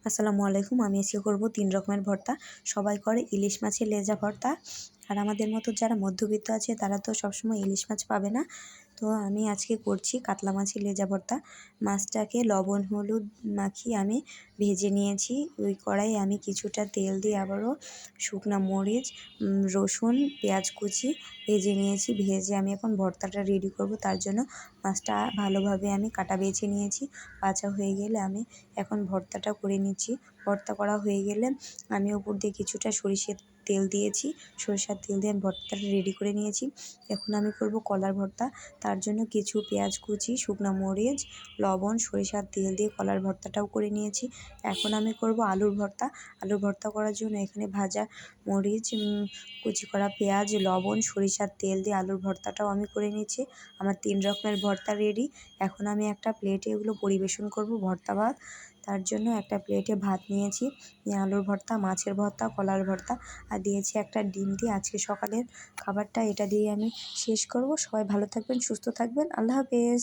আসসালামু আলাইকুম। আমি আজকে করব ৩ রকমের ভর্তা। সবাই করে ইলিশ মাছের লেজা ভর্তা। আর আমাদের মতো যারা মধ্যবিত্ত আছে তারা তো সবসময় ইলিশ মাছ পাবে না। তো আমি আজকে করছি কাতলা মাছের লেজা ভর্তা। মাছটাকে লবণ হলুদ মাখিয়ে আমি ভেজে নিয়েছি। ওই কড়াইয়ে আমি কিছুটা তেল দিয়ে আবারও শুকনো মরিচ, রসুন, পেঁয়াজ কুচি ভেজে নিয়েছি। ভেজে আমি এখন ভর্তাটা রেডি করব। তার জন্য মাছটা ভালোভাবে আমি কাটা বেছে নিয়েছি। ভাজা হয়ে গেলে আমি এখন ভর্তাটা করে নিচ্ছি। ভর্তা করা হয়ে গেলে আমি ওপর দিয়ে কিছুটা সরিষার তেল দিয়েছি। সরিষার তেল দিয়ে আমি ভর্তাটা রেডি করে নিয়েছি। এখন আমি করব কলার ভর্তা। তার জন্য কিছু পেঁয়াজ কুচি, শুকনো মরিচ, লবণ, সরিষার তেল দিয়ে কলার ভর্তাটাও করে নিয়েছি। এখন আমি করব আলুর ভর্তা। আলুর ভর্তা করার জন্য এখানে ভাজা মরিচ, কুচি করা পেঁয়াজ, লবণ, সরিষার তেল দিয়ে আলুর ভর্তাটাও আমি করে নিচ্ছি। আমার ৩ রকমের ভর্তা রেডি। এখন আমি একটা প্লেটে এগুলো পরিবেশন করব ভর্তা ভাত। তার জন্য একটা প্লেটে ভাত নিয়েছি, আলুর ভর্তা, মাছের ভর্তা, কলার ভর্তা আর দিয়েছি একটা ডিম দিয়ে। আজকে সকালের খাবারটা এটা দিয়ে আমি শেষ করব। সবাই ভালো থাকবেন, সুস্থ থাকবেন। আল্লাহ হাফেজ।